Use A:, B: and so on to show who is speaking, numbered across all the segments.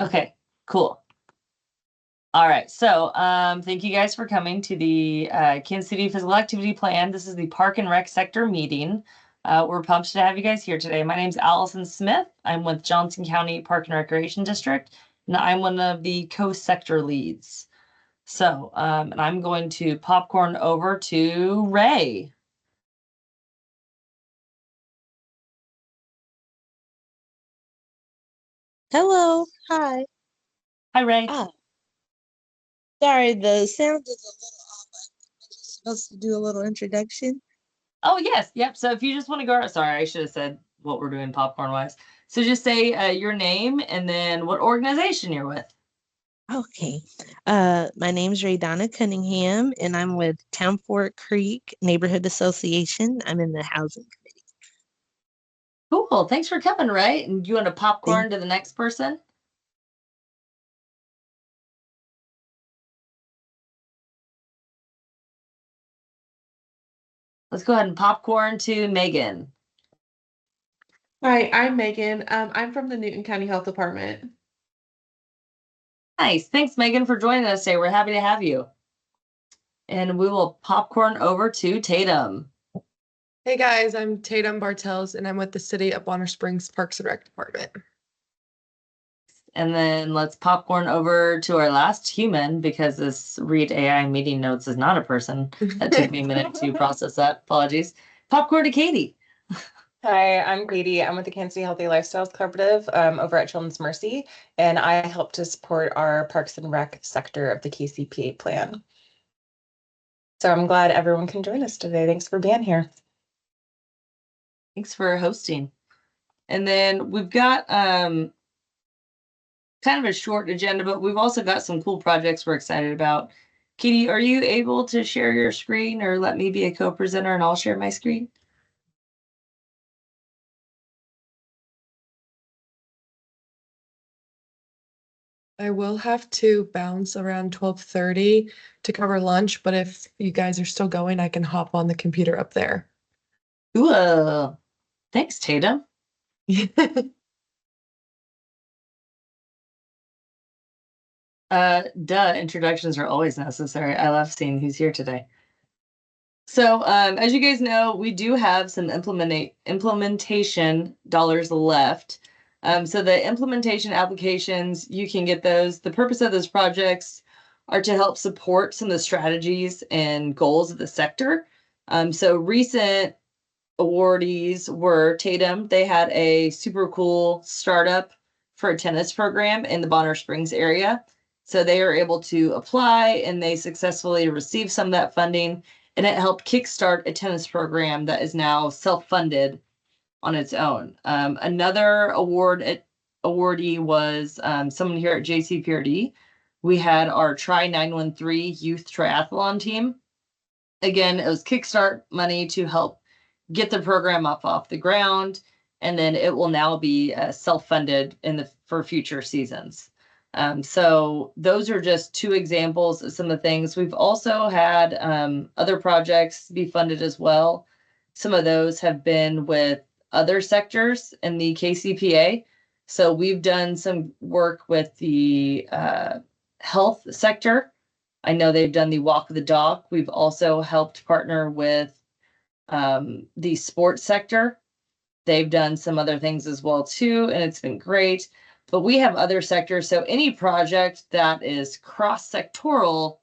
A: Okay, cool. All right, so thank you guys for coming to the Kansas City Physical Activity Plan. This is the Park and Rec Sector meeting. We're pumped to have you guys here today. My name's Allison Smith. I'm with Johnson County Park and Recreation District, and I'm one of the co-sector leads. So, and I'm going to popcorn over to Ray.
B: Hello. Hi.
A: Hi, Ray.
B: Ah, sorry, the sound is a little off. I'm just supposed to do a little introduction.
A: Oh, yes. Yep. So if you just want to go, sorry, I should have said what we're doing popcorn wise. So just say your name and then what organization you're with.
B: Okay. My name's Raydonna Cunningham, and I'm with Town Fork Creek Neighborhood Association. I'm in the housing committee.
A: Cool. Thanks for coming, Ray. And you want to
B: Thank
A: popcorn to the next person? Let's go ahead and popcorn to Megan.
C: Hi, I'm Megan. I'm from the Newton County Health Department.
A: Nice. Thanks, Megan, for joining us today. We're happy to have you. And we will popcorn over to Tatum.
C: Hey guys, I'm Tatum Bartels, and I'm with the City of Bonner Springs Parks and Rec Department.
A: And then let's popcorn over to our last human because this Read AI meeting notes is not a person. That took me a minute to process that. Apologies. Popcorn to Katie.
D: Hi, I'm Katie. I'm with the Kansas City Healthy Lifestyles Collaborative over at Children's Mercy, and I help to support our Parks and Rec sector of the KCPA plan. So I'm glad everyone can join us today. Thanks for being here.
A: Thanks for hosting. And then we've got kind of a short agenda, but we've also got some cool projects we're excited about. Katie, are you able to share your screen or let me be a co-presenter and I'll share my screen?
C: I will have to bounce around 12:30 to cover lunch, but if you guys are still going, I can hop on the computer up there.
A: Cool. Thanks, Tatum. Introductions are always necessary. I love seeing who's here today. So, as you guys know, we do have some implementation dollars left. So the implementation applications, you can get those. The purpose of those projects are to help support some of the strategies and goals of the sector. So recent awardees were Tatum. They had a super cool startup for a tennis program in the Bonner Springs area. So they were able to apply and they successfully received some of that funding, and it helped kickstart a tennis program that is now self-funded on its own. Another awardee was someone here at JCPRD. We had our Try 913 youth triathlon team. Again, it was kickstart money to help get the program up off the ground, and then it will now be self-funded for future seasons. So those are just two examples of some of the things. We've also had other projects be funded as well. Some of those have been with other sectors in the KCPA. So we've done some work with the health sector. I know they've done the Walk the Dock. We've also helped partner with the sports sector. They've done some other things as well too, and it's been great. But we have other sectors, so any project that is cross-sectoral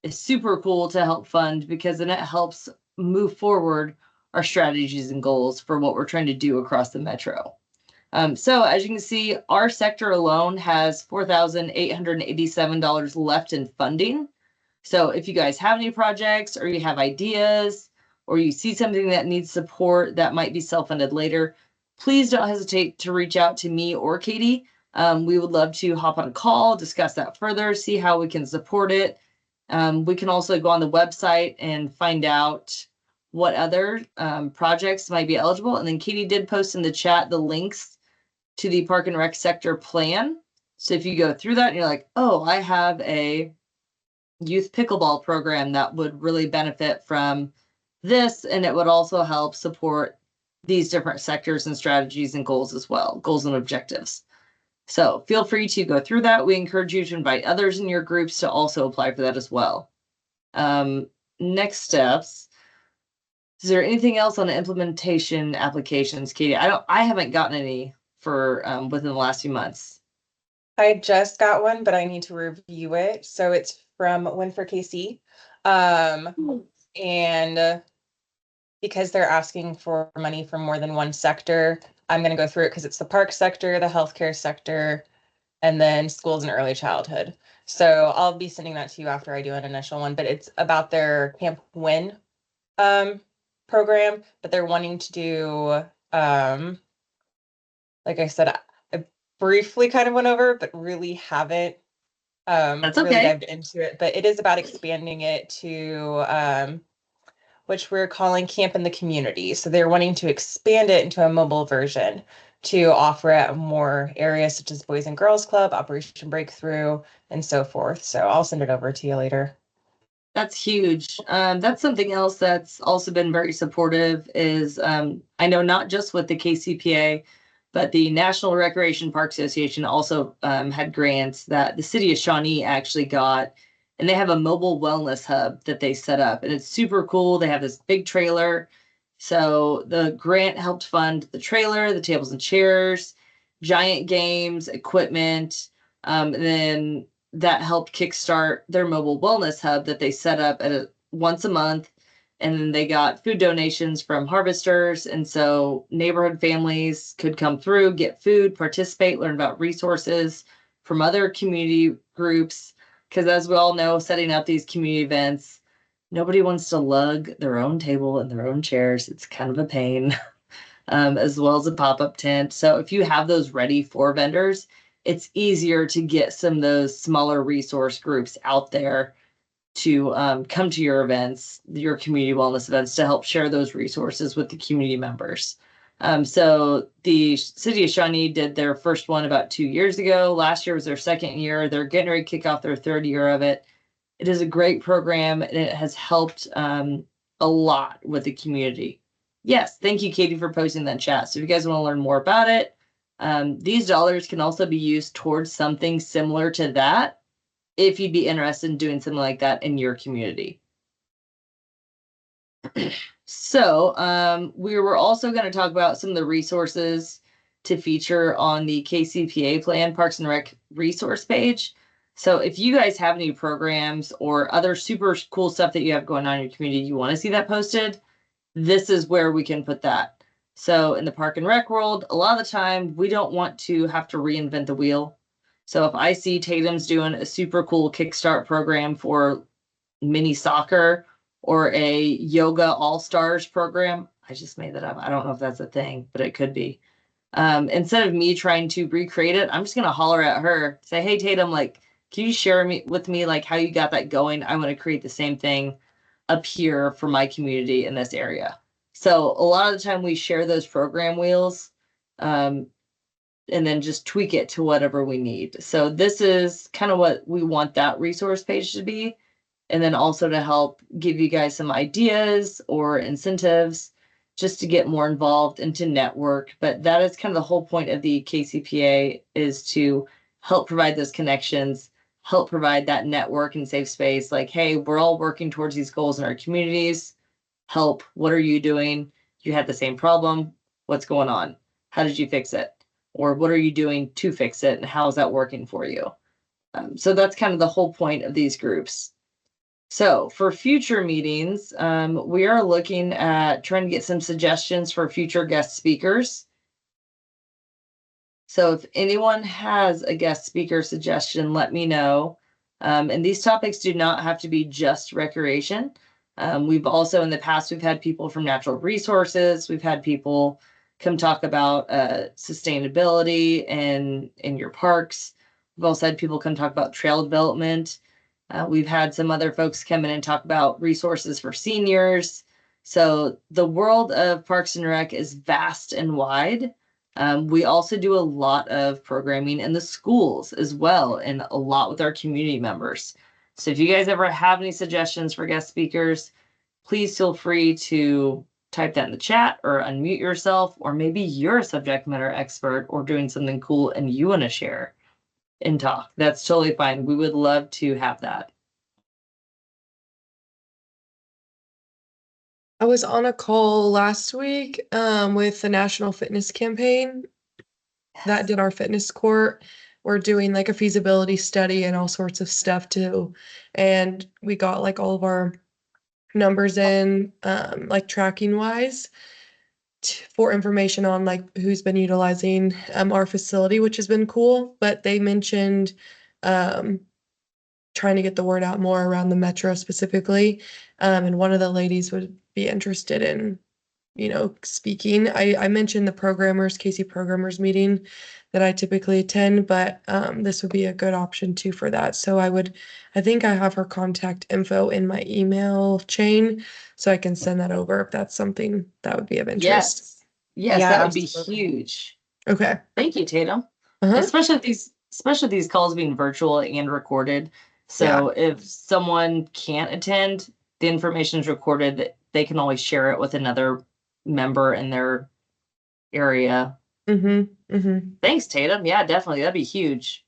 A: is super cool to help fund because then it helps move forward our strategies and goals for what we're trying to do across the metro. So as you can see, our sector alone has $4,887 left in funding. So if you guys have any projects or you have ideas or you see something that needs support that might be self-funded later, please don't hesitate to reach out to me or Katie. We would love to hop on a call, discuss that further, see how we can support it. We can also go on the website and find out what other projects might be eligible. And then Katie did post in the chat the links to the Park and Rec sector plan. So if you go through that and you're like, oh, I have a youth pickleball program that would really benefit from this, and it would also help support these different sectors and strategies and goals as well, goals and objectives. So feel free to go through that. We encourage you to invite others in your groups to also apply for that as well. Next steps. Is there anything else on the implementation applications, Katie? I haven't gotten any for within the last few months.
D: I just got one, but I need to review it. So it's from Win for KC. And because they're asking for money from more than one sector, I'm going to go through it because it's the park sector, the healthcare sector, and then schools and early childhood. So I'll be sending that to you after I do an initial one, but it's about their Camp Win program, but they're wanting to do, like I said, I briefly kind of went over, but really haven't
A: That's
D: really
A: okay.
D: dived into it. But it is about expanding it to which we're calling Camp in the Community. So they're wanting to expand it into a mobile version to offer at more areas such as Boys and Girls Club, Operation Breakthrough, and so forth. So I'll send it over to you later.
A: That's huge. That's something else that's also been very supportive is I know not just with the KCPA, but the National Recreation Park Association also had grants that the city of Shawnee actually got, and they have a mobile wellness hub that they set up, and it's super cool. They have this big trailer. So the grant helped fund the trailer, the tables and chairs, giant games, equipment, and then that helped kickstart their mobile wellness hub that they set up once a month. And then they got food donations from harvesters. And so neighborhood families could come through, get food, participate, learn about resources from other community groups. Because as we all know, setting up these community events, nobody wants to lug their own table and their own chairs. It's kind of a pain, as well as a pop-up tent. So if you have those ready for vendors, it's easier to get some of those smaller resource groups out there to come to your events, your community wellness events, to help share those resources with the community members. So the city of Shawnee did their first one about 2 years ago. Last year was their second year. They're getting ready to kick off their third year of it. It is a great program, and it has helped a lot with the community. Yes, thank you, Katie, for posting that chat. So if you guys want to learn more about it, these dollars can also be used towards something similar to that if you'd be interested in doing something like that in your community. So we were also going to talk about some of the resources to feature on the KCPA plan Parks and Rec resource page. So if you guys have any programs or other super cool stuff that you have going on in your community, you want to see that posted, this is where we can put that. So in the Park and Rec world, a lot of the time we don't want to have to reinvent the wheel. So if I see Tatum's doing a super cool Kickstart program for mini soccer or a yoga all-stars program, I just made that up. I don't know if that's a thing, but it could be. Instead of me trying to recreate it, I'm just going to holler at her, say, hey, Tatum, like, can you share with me like how you got that going? I want to create the same thing up here for my community in this area. So a lot of the time we share those program wheels and then just tweak it to whatever we need. So this is kind of what we want that resource page to be. And then also to help give you guys some ideas or incentives just to get more involved and to network. But that is kind of the whole point of the KCPA, is to help provide those connections, help provide that network and safe space. Like, hey, we're all working towards these goals in our communities. Help. What are you doing? You had the same problem. What's going on? How did you fix it? Or what are you doing to fix it? And how is that working for you? So that's kind of the whole point of these groups. So for future meetings, we are looking at trying to get some suggestions for future guest speakers. So if anyone has a guest speaker suggestion, let me know. And these topics do not have to be just recreation. We've also in the past, we've had people from natural resources. We've had people come talk about sustainability in your parks. We've also had people come talk about trail development. We've had some other folks come in and talk about resources for seniors. So the world of Parks and Rec is vast and wide. We also do a lot of programming in the schools as well, and a lot with our community members. So if you guys ever have any suggestions for guest speakers, please feel free to type that in the chat or unmute yourself, or maybe you're a subject matter expert or doing something cool and you want to share and talk. That's totally fine. We would love to have that.
C: I was on a call last week with the National Fitness Campaign that did our fitness court. We're doing like a feasibility study and all sorts of stuff too. And we got like all of our numbers in, like tracking wise for information on like who's been utilizing our facility, which has been cool. But they mentioned trying to get the word out more around the metro specifically. And one of the ladies would be interested in, speaking. I mentioned the programmers, Casey programmers meeting that I typically attend, but this would be a good option too for that. So I think I have her contact info in my email chain, so I can send that over if that's something that would be of interest.
A: Yes,
D: Yeah,
A: that would be
D: absolutely.
A: huge.
C: Okay.
A: Thank you, Tatum.
C: Uh-huh.
A: Especially these calls being virtual and recorded. So if someone can't attend, the information is recorded, that they can always share it with another member in their area. Thanks, Tatum. Yeah, definitely. That'd be huge.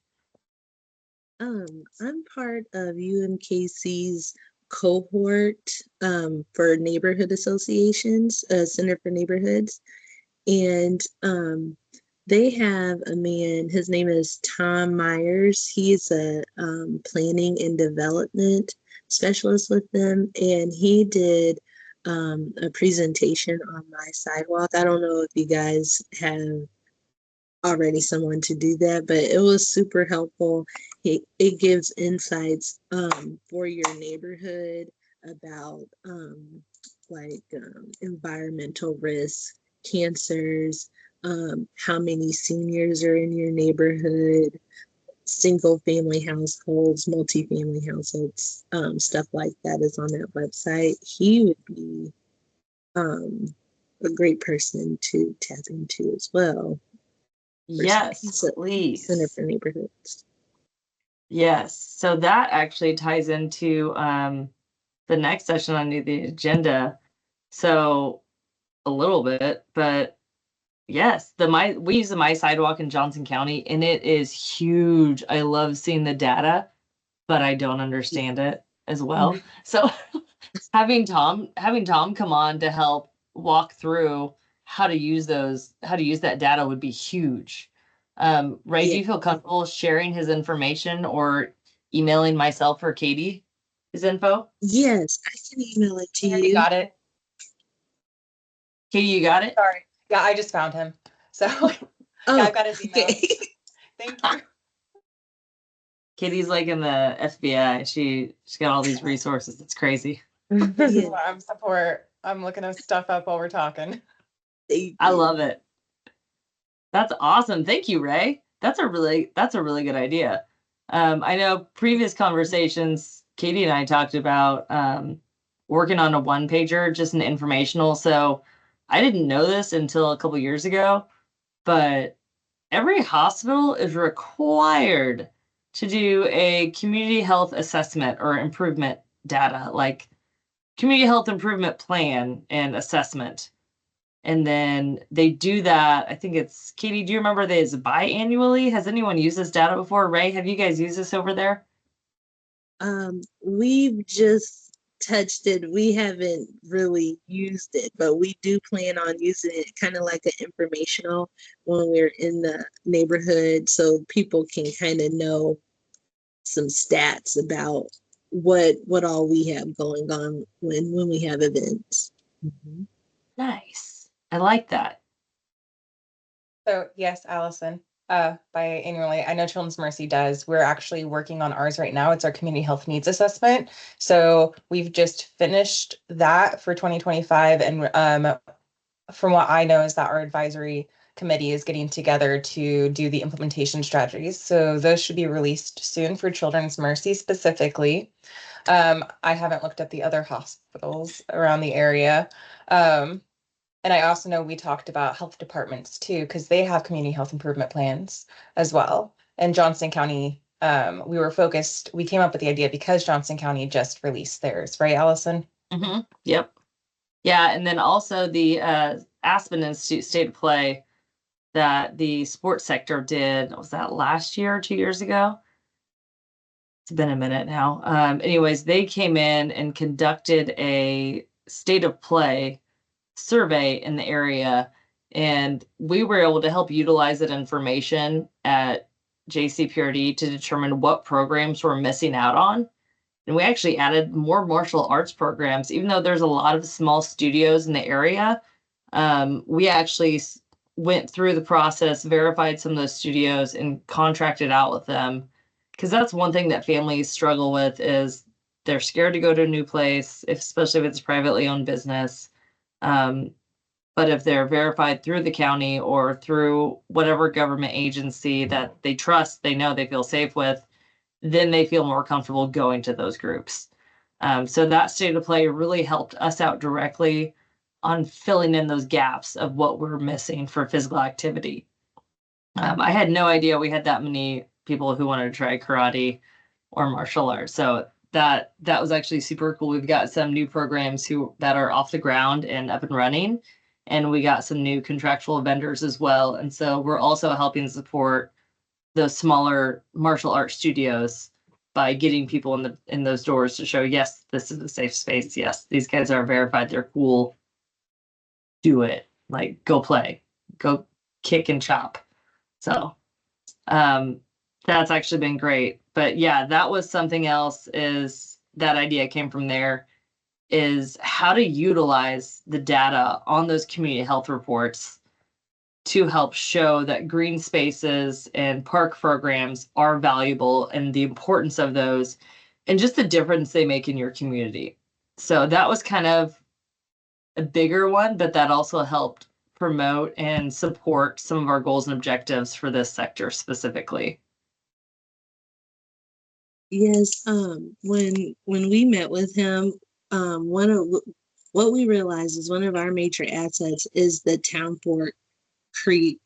B: I'm part of UMKC's cohort for neighborhood associations, Center for Neighborhoods. And they have a man, his name is Tom Myers. He's a planning and development specialist with them. And he did a presentation on my sidewalk. I don't know if you guys have already someone to do that, but it was super helpful. It gives insights for your neighborhood about environmental risks, cancers, how many seniors are in your neighborhood, single family households, multi-family households, stuff like that is on that website. He would be a great person to tap into as well.
A: Yes, please.
B: Center for Neighborhoods.
A: Yes. So that actually ties into the next session on the agenda. So a little bit, but yes, we use the My Sidewalk in Johnson County, and it is huge. I love seeing the data, but I don't understand it as well. So having Tom come on to help walk through how to use that data would be huge. Ray, do you feel comfortable sharing his information or emailing myself or Katie his info?
B: Yes, I can email it to you.
D: Got it.
A: Katie, you got it?
D: Sorry. Yeah, I just found him. So yeah, I've got his email.
B: Okay.
D: Thank you.
A: Katie's like in the FBI. She's got all these resources. It's crazy.
B: Yeah.
D: I'm support. I'm looking at stuff up while we're talking.
A: I love it. That's awesome. Thank you, Ray. That's a really good idea. I know previous conversations, Katie and I talked about working on a one-pager, just an informational. So I didn't know this until a couple years ago, but every hospital is required to do a community health assessment or improvement data, like community health improvement plan and assessment. And then they do that. I think it's, Katie, do you remember this biannually? Has anyone used this data before? Ray, have you guys used this over there?
B: We've just touched it. We haven't really used it, but we do plan on using it kind of like an informational when we're in the neighborhood, so people can kind of know some stats about what all we have going on when we have events.
A: Nice. I like that.
D: So yes, Allison, biannually, I know Children's Mercy does. We're actually working on ours right now. It's our community health needs assessment. So we've just finished that for 2025. And from what I know is that our advisory committee is getting together to do the implementation strategies. So those should be released soon for Children's Mercy specifically. I haven't looked at the other hospitals around the area. And I also know we talked about health departments too, because they have community health improvement plans as well. And Johnson County, we came up with the idea because Johnson County just released theirs, right, Allison?
A: Mm-hmm. Yep. Yeah, and then also the Aspen Institute State of Play that the sports sector did. Was that last year or 2 years ago? It's been a minute now. Anyways, they came in and conducted a state of play survey in the area, and we were able to help utilize that information at JCPRD to determine what programs we're missing out on. And we actually added more martial arts programs, even though there's a lot of small studios in the area. We actually went through the process, verified some of those studios, and contracted out with them. Because that's one thing that families struggle with is they're scared to go to a new place, especially if it's a privately owned business. But if they're verified through the county or through whatever government agency that they trust, they know they feel safe with, then they feel more comfortable going to those groups. So that state of play really helped us out directly on filling in those gaps of what we're missing for physical activity. I had no idea we had that many people who wanted to try karate or martial arts. So that was actually super cool. We've got some new programs that are off the ground and up and running, and we got some new contractual vendors as well. And so we're also helping support those smaller martial arts studios by getting people in those doors to show, yes, this is a safe space. Yes, these guys are verified. They're cool. Do it. Like, go play, go kick and chop. So that's actually been great. But yeah, that was something else, is that idea came from there, is how to utilize the data on those community health reports to help show that green spaces and park programs are valuable and the importance of those and just the difference they make in your community. So that was kind of a bigger one, but that also helped promote and support some of our goals and objectives for this sector specifically.
B: Yes, when we met with him, one of what we realized is one of our major assets is the Town Fork Creek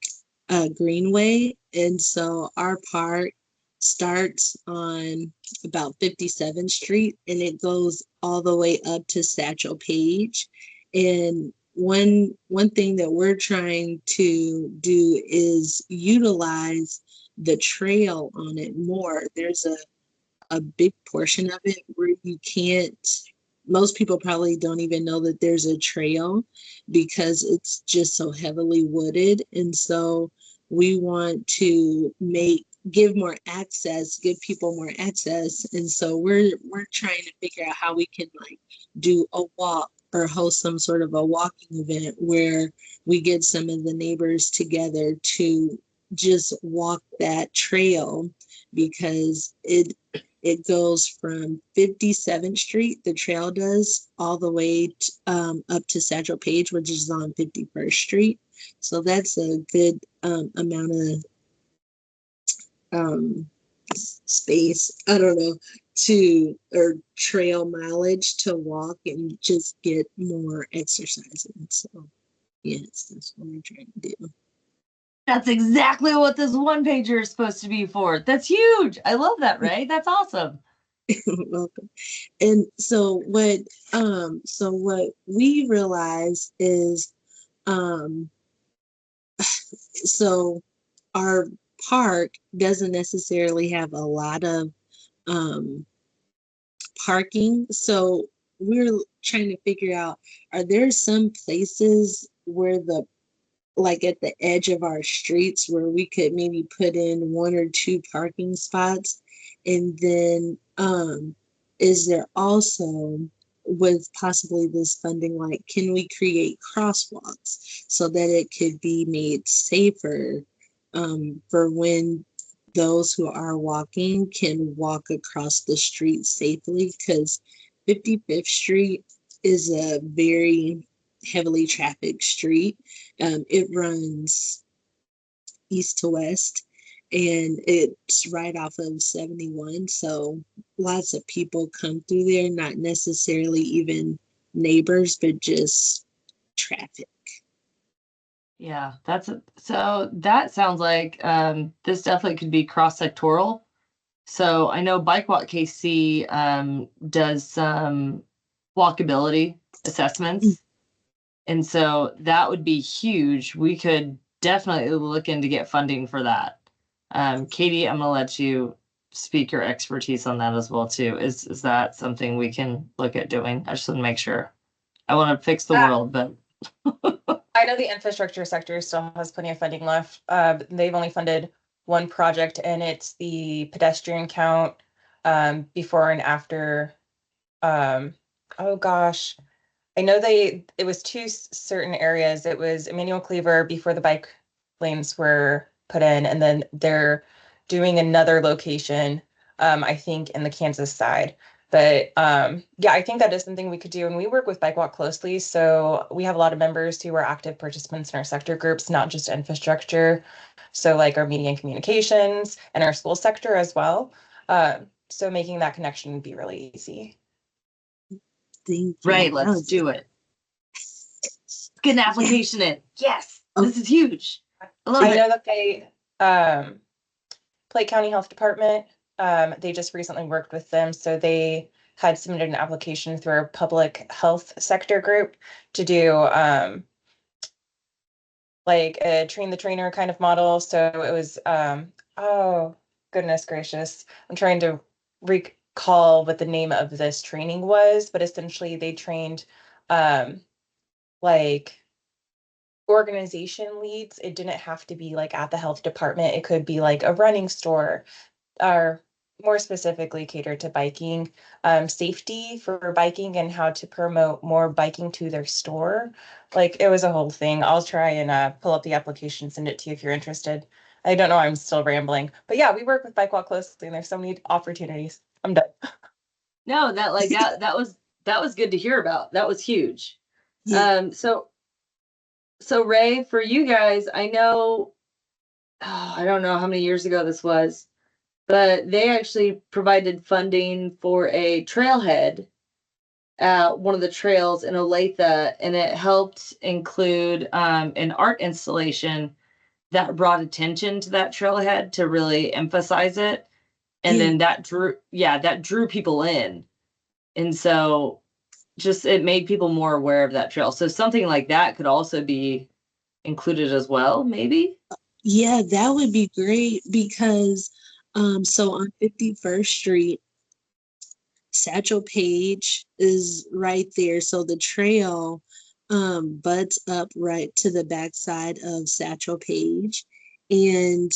B: Greenway, and so our park starts on about 57th Street and it goes all the way up to Satchel Paige. And one thing that we're trying to do is utilize the trail on it more. There's a big portion of it where you can't, most people probably don't even know that there's a trail because it's just so heavily wooded. And so we want to give more access, give people more access. And so we're trying to figure out how we can like do a walk or host some sort of a walking event where we get some of the neighbors together to just walk that trail, because it goes from 57th Street, the trail does, all the way up to Satchel Paige, which is on 51st Street. So that's a good amount of space, I don't know, or trail mileage to walk and just get more exercise in. So yes, that's what we're trying to do.
A: That's exactly what this one pager is supposed to be for. That's huge. I love that, Ray. That's awesome.
B: Welcome. And so what we realize is so our park doesn't necessarily have a lot of parking. So we're trying to figure out, are there some places where like at the edge of our streets where we could maybe put in 1 or 2 parking spots? And then is there also, with possibly this funding, like, can we create crosswalks so that it could be made safer for when those who are walking can walk across the street safely? Because 55th Street is a very heavily trafficked street. It runs east to west and it's right off of 71. So lots of people come through there, not necessarily even neighbors, but just traffic.
A: Yeah, so that sounds like this definitely could be cross-sectoral. So I know Bike Walk KC does some walkability assessments. And so that would be huge. We could definitely look into get funding for that. Katie, I'm gonna let you speak your expertise on that as well too. Is that something we can look at doing? I just want to make sure. I want to fix the world, but
D: I know the infrastructure sector still has plenty of funding left. They've only funded one project, and it's the pedestrian count before and after. Oh gosh, I know it was two certain areas. It was Emmanuel Cleaver before the bike lanes were put in, and then they're doing another location, I think in the Kansas side. But yeah, I think that is something we could do. And we work with Bike Walk closely. So we have a lot of members who are active participants in our sector groups, not just infrastructure. So like our media and communications and our school sector as well. So making that connection would be really easy.
B: Thank you.
A: right,
B: That
A: let's
B: was-
A: do it. Let's get an application in. Yes,
B: Oh.
A: this is huge. I love
D: I
A: it.
D: know that they, Plate County Health Department, they just recently worked with them, so they had submitted an application through our public health sector group to do, like a train the trainer kind of model. So it was, oh goodness gracious, I'm trying to recall what the name of this training was, but essentially they trained, like organization leads. It didn't have to be like at the health department. It could be like a running store, or more specifically catered to biking, safety for biking and how to promote more biking to their store. Like it was a whole thing. I'll try and pull up the application, send it to you if you're interested. I don't know, I'm still rambling, but yeah, we work with Bike Walk closely and there's so many opportunities. I'm done.
A: No, that was good to hear about. That was huge.
B: Yeah.
A: So Ray, for you guys, I know, I don't know how many years ago this was, but they actually provided funding for a trailhead at one of the trails in Olathe, and it helped include an art installation that brought attention to that trailhead to really emphasize it. And
B: Yeah.
A: then that drew people in. And so just it made people more aware of that trail. So something like that could also be included as well, maybe.
B: Yeah, that would be great because so on 51st Street, Satchel Page is right there. So the trail butts up right to the backside of Satchel Page. And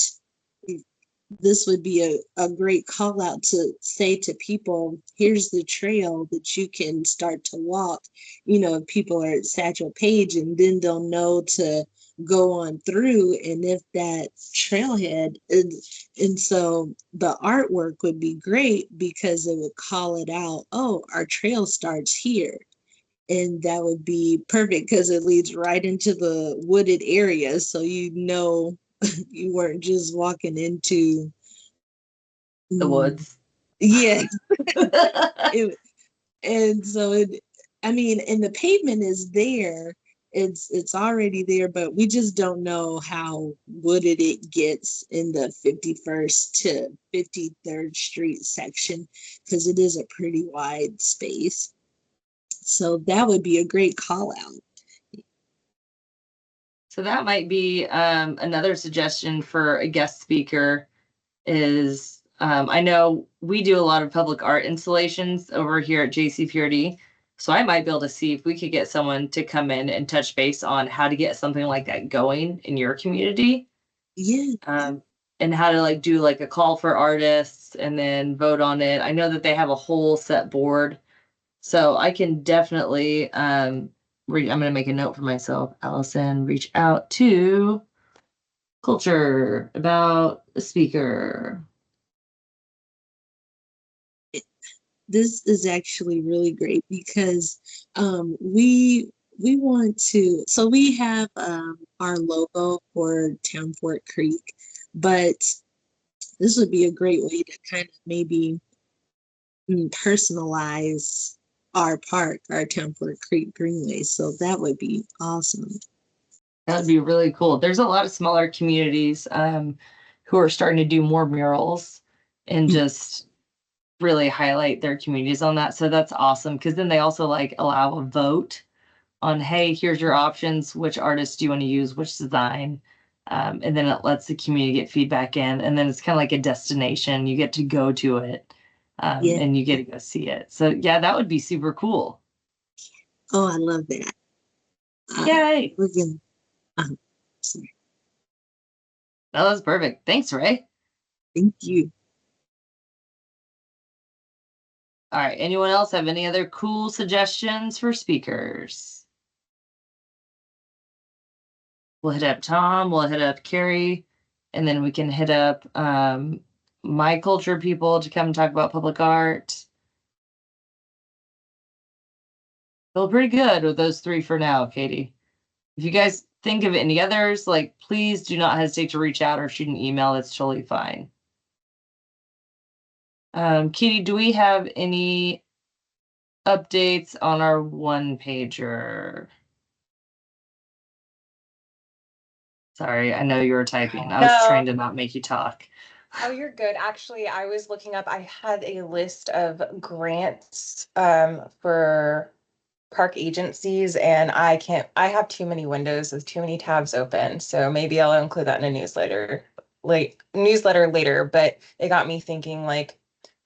B: this would be a great call out to say to people, here's the trail that you can start to walk. You know, if people are at Satchel Page, and then they'll know to go on through. And if that trailhead, and so the artwork would be great because it would call it out, oh, our trail starts here. And that would be perfect because it leads right into the wooded area. So you know you weren't just walking into
A: The woods.
B: Yeah. And so I mean, and the pavement is there. It's already there, but we just don't know how wooded it gets in the 51st to 53rd Street section because it is a pretty wide space. So that would be a great call out.
A: So that might be another suggestion for a guest speaker is I know we do a lot of public art installations over here at JCPRD. So I might be able to see if we could get someone to come in and touch base on how to get something like that going in your community.
B: Yeah.
A: And how to like do like a call for artists and then vote on it. I know that they have a whole set board. So I can definitely I'm going to make a note for myself. Allison, reach out to culture about a speaker.
B: This is actually really great because we want to, so we have our logo for Town Fort Creek, but this would be a great way to kind of maybe personalize our park, our Town Fort Creek Greenway. So that would be awesome.
A: That would be really cool. There's a lot of smaller communities who are starting to do more murals and just really highlight their communities on that. So that's awesome because then they also like allow a vote on, hey, here's your options. Which artist do you want to use? Which design? And then it lets the community get feedback in. And then it's kind of like a destination. You get to go to it
B: Yeah.
A: and you get to go see it. So yeah, that would be super cool.
B: Oh, I love that.
A: Yay.
B: We're gonna, sorry.
A: That was perfect. Thanks, Ray.
B: Thank you.
A: All right. Anyone else have any other cool suggestions for speakers? We'll hit up Tom, we'll hit up Carrie, and then we can hit up my culture people to come talk about public art. Feel pretty good with those three for now, Katie. If you guys think of any others, like, please do not hesitate to reach out or shoot an email. That's totally fine. Katie, do we have any updates on our one pager? Sorry, I know you were typing. I was trying to not make you talk.
D: Oh, you're good. Actually, I was looking up, I had a list of grants for park agencies, and I have too many windows with too many tabs open. So maybe I'll include that in a newsletter later, but it got me thinking, like,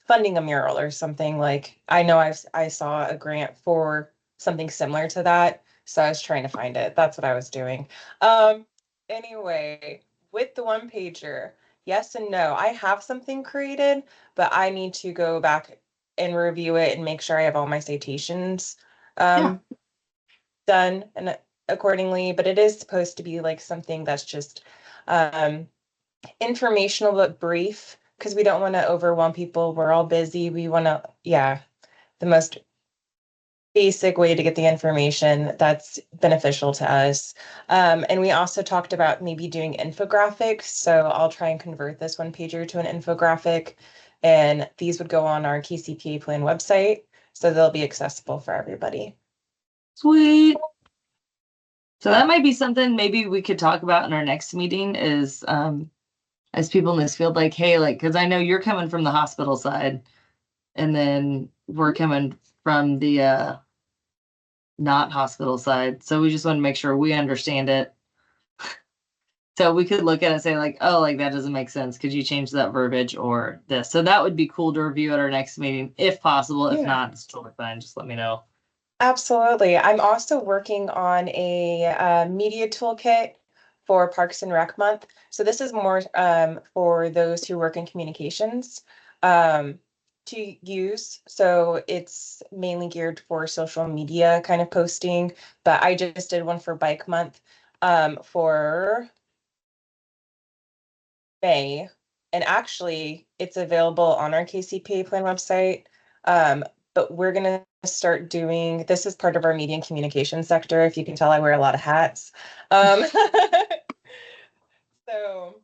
D: funding a mural or something. Like, I know I saw a grant for something similar to that, so I was trying to find it. That's what I was doing. Anyway, with the one pager, yes and no. I have something created, but I need to go back and review it and make sure I have all my citations done and accordingly. But it is supposed to be like something that's just informational but brief, because we don't want to overwhelm people. We're all busy. We want to, the most basic way to get the information that's beneficial to us. And we also talked about maybe doing infographics. So I'll try and convert this one pager to an infographic, and these would go on our KCPA plan website, so they'll be accessible for everybody.
A: Sweet. So that might be something maybe we could talk about in our next meeting is as people in this field, like, hey, like, because I know you're coming from the hospital side, and then we're coming from the not hospital side. So we just want to make sure we understand it. So we could look at it and say, like, oh, like, that doesn't make sense. Could you change that verbiage or this? So that would be cool to review at our next meeting, if possible. If not, it's totally fine. Just let me know.
D: Absolutely. I'm also working on a media toolkit for Parks and Rec Month. So this is more for those who work in communications to use. So it's mainly geared for social media kind of posting, but I just did one for Bike Month for May. And actually, it's available on our KCPA plan website. But we're going to start doing, this is part of our media and communication sector. If you can tell, I wear a lot of hats. So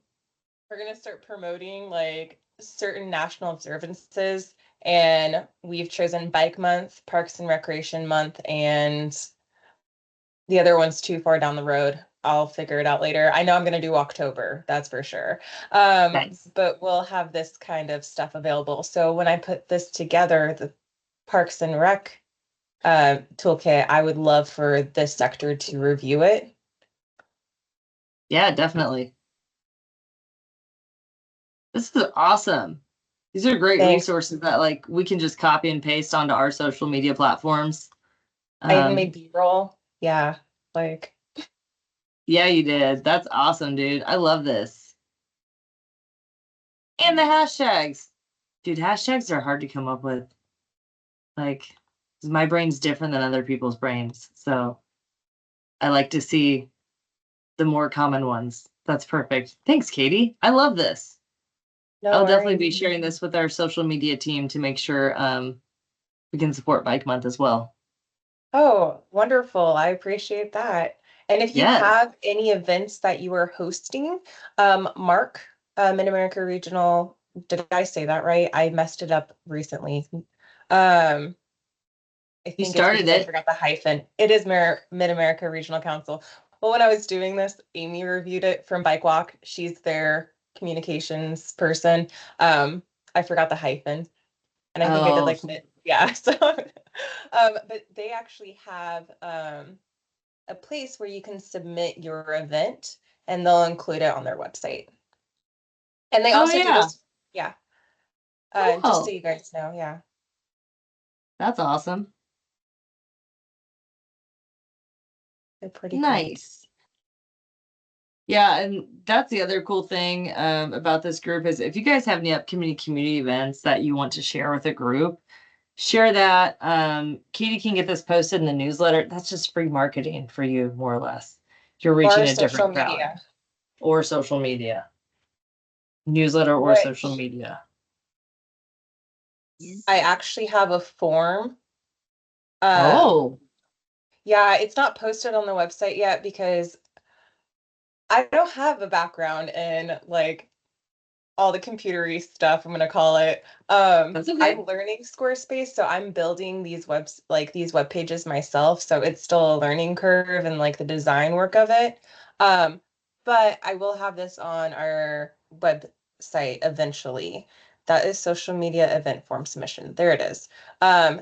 D: we're going to start promoting like certain national observances. And we've chosen Bike Month, Parks and Recreation Month, and the other one's too far down the road. I'll figure it out later. I know I'm going to do October, that's for sure.
A: Nice.
D: But we'll have this kind of stuff available. So when I put this together, the Parks and Rec toolkit, I would love for this sector to review it.
A: Yeah, definitely. This is awesome. These are great
D: Thanks.
A: resources that, like, we can just copy and paste onto our social media platforms.
D: I made B-roll. Yeah, like.
A: Yeah, you did. That's awesome, dude. I love this. And the hashtags. Dude, hashtags are hard to come up with. Like, 'cause my brain's different than other people's brains. So I like to see the more common ones. That's perfect. Thanks, Katie. I love this.
D: No
A: I'll definitely be
D: worries.
A: sharing this with our social media team to make sure we can support Bike Month as well.
D: Oh, wonderful. I appreciate that. And if you
A: Yes.
D: have any events that you are hosting, Mark, Mid-America Regional, did I say that right? I messed it up recently. I think it's
A: started
D: because I
A: it.
D: forgot the hyphen. It is Mid-America Regional Council. Well, when I was doing this, Amy reviewed it from Bike Walk. She's their communications person. I forgot the hyphen. And I think I did
A: Oh.
D: like, yeah, so, but they actually have a place where you can submit your event, and they'll include it on their website. And they
A: Oh,
D: also do
A: yeah.
D: this, yeah. Just so
A: Oh,
D: you guys know, yeah.
A: that's awesome.
D: They're pretty cool.
A: Nice. Yeah, and that's the other cool thing about this group is if you guys have any upcoming community events that you want to share with a group, share that. Katie can get this posted in the newsletter. That's just free marketing for you, more or less. You're reaching
D: Or
A: a
D: social
A: different crowd.
D: media.
A: Or social media. Newsletter or social
D: Which
A: media.
B: Yes.
D: I actually have a form. Um,
A: Oh,
D: yeah, it's not posted on the website yet because I don't have a background in like all the computery stuff, I'm gonna call it.
A: that's okay.
D: I'm learning Squarespace, so I'm building these these web pages myself. So it's still a learning curve and like the design work of it. Um, but I will have this on our website eventually. That is social media event form submission. There it is.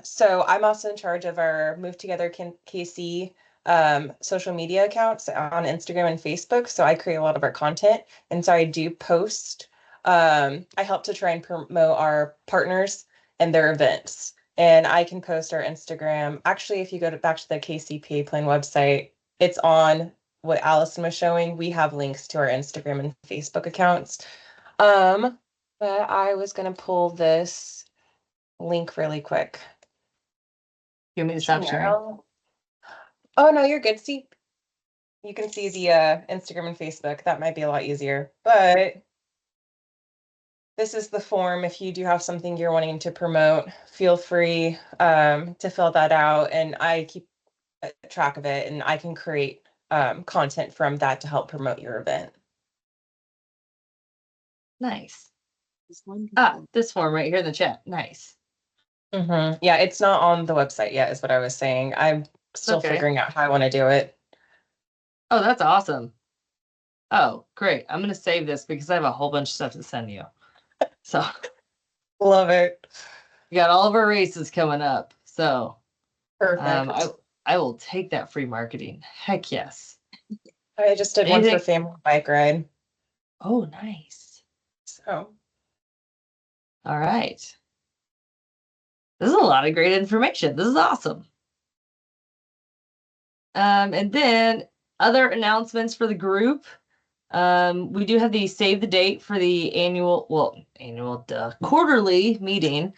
D: So I'm also in charge of our Move Together KC social media accounts on Instagram and Facebook. So I create a lot of our content. And so I do post I help to try and promote our partners and their events. And I can post our Instagram. Actually, if you go back to the KCPA Plan website, it's on what Allison was showing. We have links to our Instagram and Facebook accounts. But I was gonna pull this link really quick.
A: You want me to stop sharing?
D: Oh no, you're good. See, you can see the Instagram and Facebook. That might be a lot easier, but this is the form. If you do have something you're wanting to promote, feel free to fill that out, and I keep track of it, and I can create content from that to help promote your event.
A: Nice.
B: It's wonderful.
A: Ah, this form right here in the chat. Nice.
D: Yeah, it's not on the website yet, is what I was saying. I'm still
A: Okay.
D: figuring out how I want to do it.
A: Oh, that's awesome. Oh, great. I'm going to save this because I have a whole bunch of stuff to send you. So
D: Love it.
A: we got all of our races coming up. So
D: Perfect.
A: I will take that free marketing. Heck yes.
D: I just did one for
A: Anything-
D: family bike ride.
A: Oh, nice.
D: So
A: All right. This is a lot of great information. This is awesome. And then other announcements for the group. We do have the save the date for the quarterly meeting,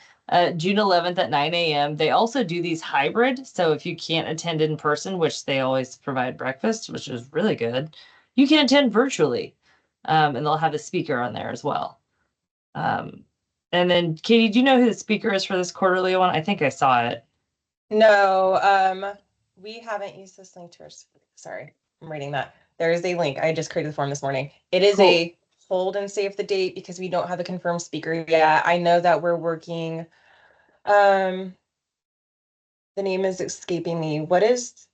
A: June 11th at 9 a.m. They also do these hybrid. So if you can't attend in person, which they always provide breakfast, which is really good, you can attend virtually. And they'll have a speaker on there as well. And then Katie, do you know who the speaker is for this quarterly one? I think I saw it.
D: no, we haven't used this link to our, sorry, I'm reading that. There is a link. I just created the form this morning. It is
A: Cool.
D: a hold and save the date because we don't have a confirmed speaker yet. I know that we're working, the name is escaping me. What is?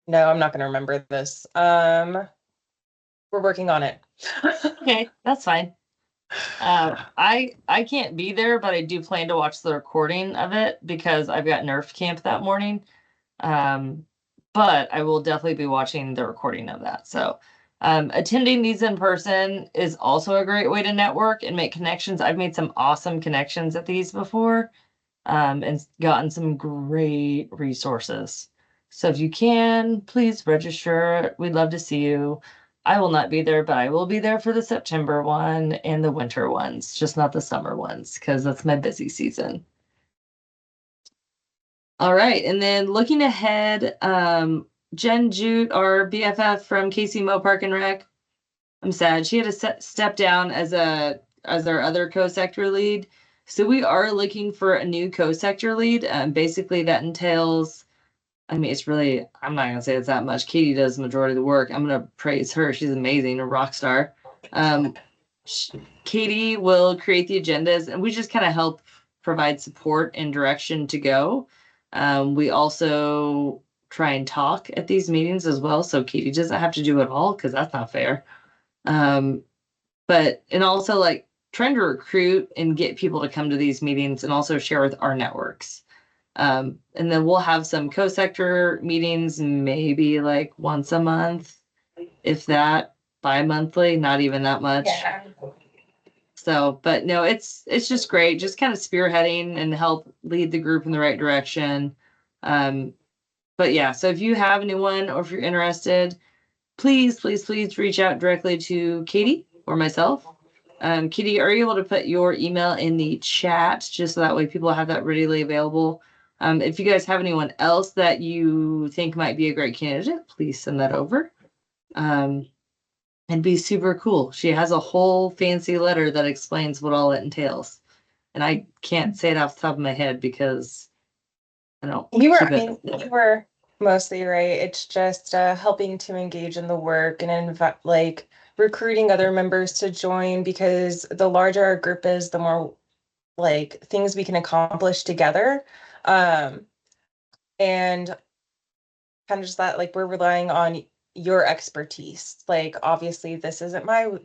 D: No, I'm not gonna remember this. We're working on it.
A: Okay, that's fine. I can't be there, but I do plan to watch the recording of it because I've got Nerf camp that morning. But I will definitely be watching the recording of that. So attending these in person is also a great way to network and make connections. I've made some awesome connections at these before and gotten some great resources. So if you can, please register. We'd love to see you. I will not be there, but I will be there for the September one and the winter ones, just not the summer ones, because that's my busy season. All right, and then looking ahead, Jen Jute, our BFF from KC Mo Park and Rec, I'm sad she had to step down as our other co-sector lead. So we are looking for a new co-sector lead. Basically, that entails, I mean, it's really, I'm not gonna say it's that much. Katie does the majority of the work. I'm gonna praise her. She's amazing, a rock star. Katie will create the agendas, and we just kind of help provide support and direction to go. We also try and talk at these meetings as well, so Katie doesn't have to do it all because that's not fair. But and also like trying to recruit and get people to come to these meetings and also share with our networks. And then we'll have some co-sector meetings, maybe like once a month, if that, bi-monthly, not even that much.
D: Yeah.
A: So, but no, it's just great, just kind of spearheading and help lead the group in the right direction. But yeah, so if you have anyone or if you're interested, please reach out directly to Katie or myself. Katie, are you able to put your email in the chat just so that way people have that readily available? If you guys have anyone else that you think might be a great candidate, please send that over. And be super cool. She has a whole fancy letter that explains what all it entails. And I can't say it off the top of my head because I don't
D: You
A: keep
D: were,
A: it.
D: you were mostly right. It's just helping to engage in the work and like recruiting other members to join, because the larger our group is, the more like things we can accomplish together. Um, and kind of just that, like, we're relying on your expertise. Like, obviously, this isn't my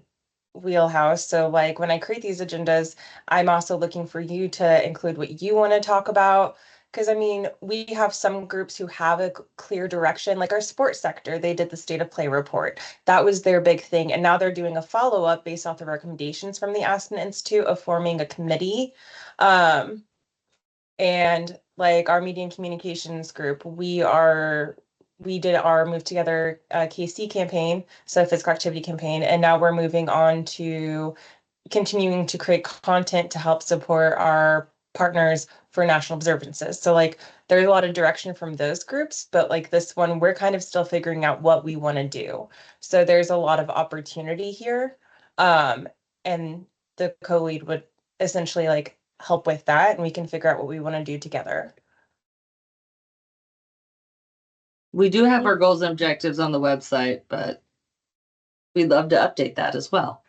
D: wheelhouse. So, like, when I create these agendas, I'm also looking for you to include what you want to talk about. Because, I mean, we have some groups who have a clear direction, like our sports sector. They did the state of play report. That was their big thing. And now they're doing a follow up based off the recommendations from the Aspen Institute of forming a committee. And like our media and communications group, we did our Move Together KC campaign, so physical activity campaign, and now we're moving on to continuing to create content to help support our partners for national observances. So like there's a lot of direction from those groups, but like this one, we're kind of still figuring out what we want to do. So there's a lot of opportunity here. And the co-lead would essentially like help with that, and we can figure out what we want to do together.
A: We do have our goals and objectives on the website, but we'd love to update that as well.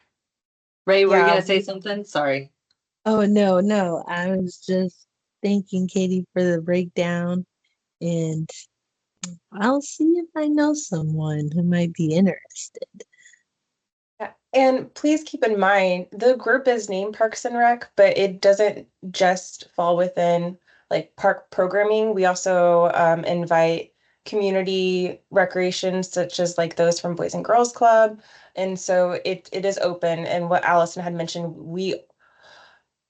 A: Ray, were you
D: Yeah.
A: gonna say something? Sorry.
B: Oh, no. I was just thanking Katie for the breakdown, and I'll see if I know someone who might be interested.
D: Yeah. And please keep in mind, the group is named Parks and Rec, but it doesn't just fall within like park programming. We also invite community recreations, such as like those from Boys and Girls Club. And so it is open. And what Allison had mentioned,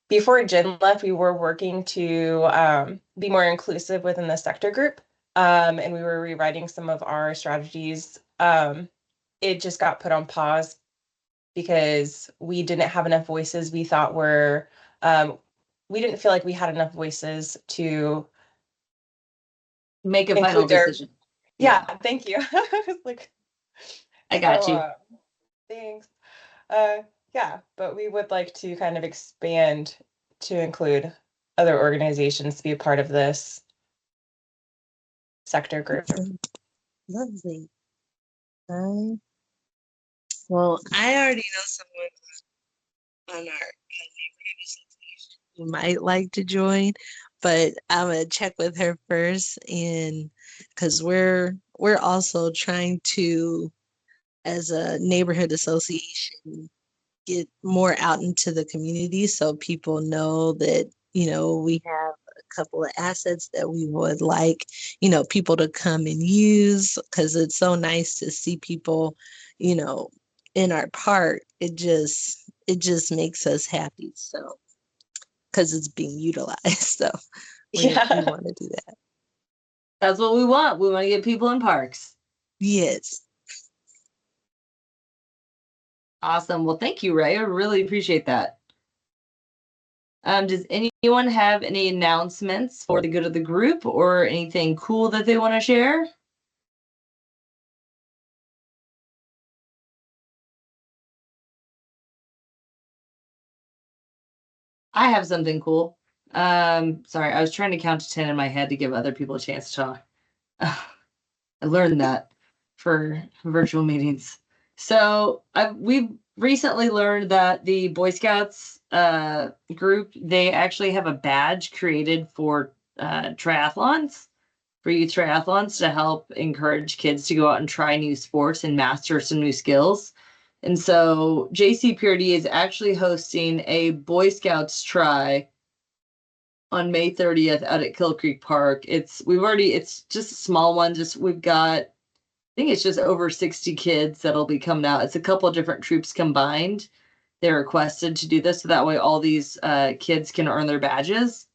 D: before Jen left, we were working to be more inclusive within the sector group. And we were rewriting some of our strategies. It just got put on pause because we didn't have enough voices. We thought we didn't feel like we had enough voices to
A: Make a final
D: include their.
A: decision.
D: Yeah, thank you. Like,
A: I got
D: so,
A: you.
D: Thanks. Yeah, but we would like to kind of expand to include other organizations to be a part of this sector group.
B: Lovely. Well, I already know someone on our neighborhood association who might like to join, but I'm gonna check with her first, and because we're also trying to, as a neighborhood association, get more out into the community so people know that, we have a couple of assets that we would like, people to come and use, because it's so nice to see people, in our park. It just makes us happy. So, because it's being utilized. So we want to do that.
A: That's what we want. We want to get people in parks.
B: Yes.
A: Awesome. Well, thank you, Ray. I really appreciate that. Does anyone have any announcements for the good of the group or anything cool that they want to share? I have something cool. Sorry, I was trying to count to 10 in my head to give other people a chance to talk. I learned that for virtual meetings. So we've recently learned that the Boy Scouts group, they actually have a badge created for triathlons, for youth triathlons, to help encourage kids to go out and try new sports and master some new skills. And so JCPRD is actually hosting a Boy Scouts try on May 30th out at Kill Creek Park. It's just a small one. We've got, I think it's just over 60 kids that'll be coming out. It's a couple different troops combined. They requested to do this so that way all these kids can earn their badges.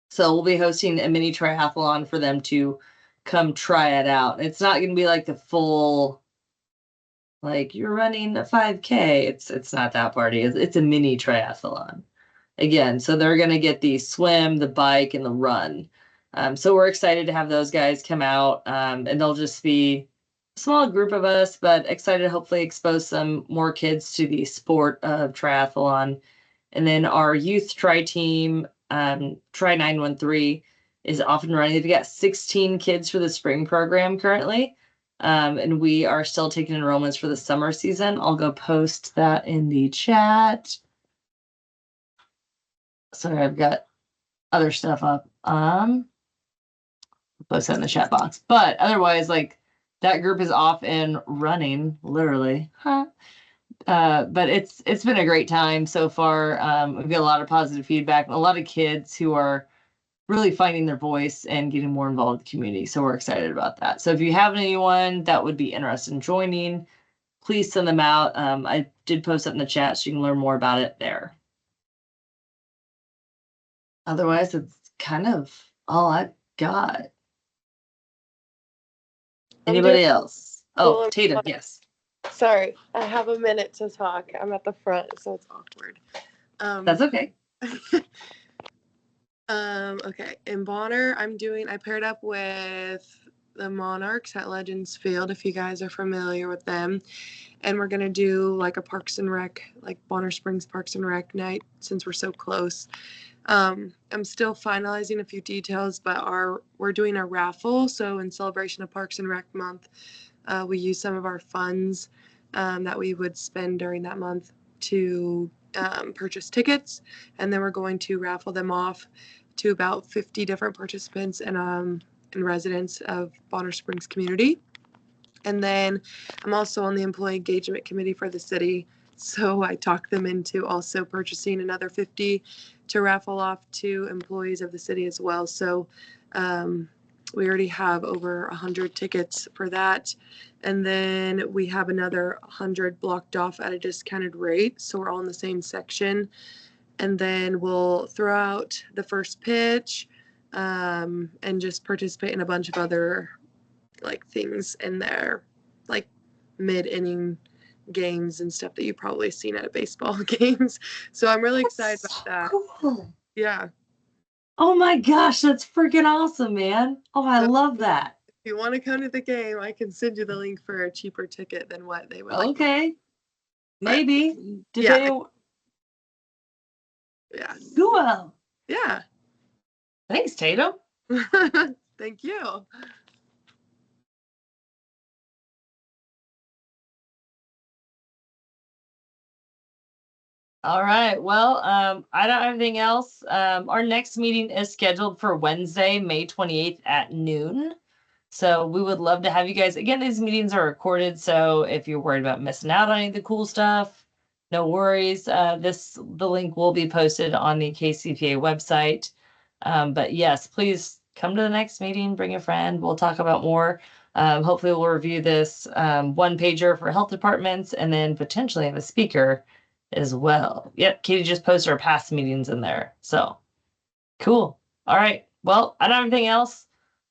A: So we'll be hosting a mini triathlon for them to come try it out. It's not going to be like the full, like you're running a 5K. It's not that party. It's a mini triathlon. Again, so they're going to get the swim, the bike, and the run. So we're excited to have those guys come out, and they'll just be a small group of us, but excited to hopefully expose some more kids to the sport of triathlon. And then our youth tri team, Tri 913, is off and running. They've got 16 kids for the spring program currently, and we are still taking enrollments for the summer season. I'll go post that in the chat. Sorry, I've got other stuff up. Post that in the chat box. But otherwise, like, that group is off and running, literally. But it's been a great time so far. We've got a lot of positive feedback, and a lot of kids who are really finding their voice and getting more involved in the community. So we're excited about that. So if you have anyone that would be interested in joining, please send them out. I did post it in the chat, so you can learn more about it there. Otherwise, it's kind of all I've got. Anybody else? Oh, Tatum, yes.
C: Sorry, I have a minute to talk. I'm at the front, so it's awkward.
A: That's okay.
C: Okay, in Bonner, I paired up with the Monarchs at Legends Field, if you guys are familiar with them. And we're gonna do like a Parks and Rec, like Bonner Springs Parks and Rec night, since we're so close. I'm still finalizing a few details, but we're doing a raffle. So in celebration of Parks and Rec month, we use some of our funds that we would spend during that month to purchase tickets, and then we're going to raffle them off to about 50 different participants and residents of Bonner Springs community. And then I'm also on the employee engagement committee for the city, so I talked them into also purchasing another 50 to raffle off to employees of the city as well. So we already have over 100 tickets for that. And then we have another 100 blocked off at a discounted rate. So we're all in the same section. And then we'll throw out the first pitch and just participate in a bunch of other like things in there, like mid-inning games and stuff that you've probably seen at a baseball games. So I'm really excited about that.
A: Cool.
C: Yeah.
A: Oh my gosh, that's freaking awesome, man. Oh, I love that.
C: If you want to come to the game, I can send you the link for a cheaper ticket than what they would.
A: Okay. Maybe.
C: Yeah. Yeah.
A: Cool.
C: Yeah.
A: Thanks, Tatum.
C: Thank you.
A: All right. Well, I don't have anything else. Our next meeting is scheduled for Wednesday, May 28th at noon. So we would love to have you guys. Again, these meetings are recorded, so if you're worried about missing out on any of the cool stuff, no worries. The link will be posted on the KCPA website. But yes, please come to the next meeting, bring a friend. We'll talk about more. Hopefully we'll review this one pager for health departments and then potentially have a speaker as well. Yep, Katie just posted our past meetings in there. So cool. All right. Well, I don't have anything else.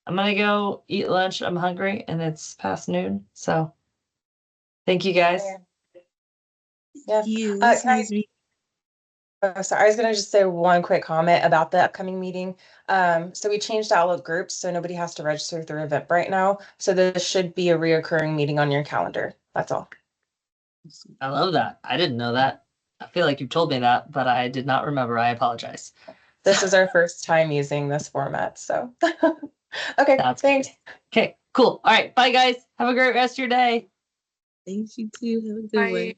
A: I'm gonna go eat lunch. I'm hungry and it's past noon. So thank you guys.
D: Yeah.
B: You.
D: Oh, sorry, I was gonna just say one quick comment about the upcoming meeting. So we changed Outlook groups, so nobody has to register through Eventbrite now. So this should be a reoccurring meeting on your calendar. That's all.
A: I love that. I didn't know that. I feel like you've told me that, but I did not remember. I apologize.
D: This is our first time using this format, so. Okay, thanks.
A: Okay, cool. All right, bye guys. Have a great rest of your day.
B: Thanks, you too. Have a good
C: Bye.
B: one.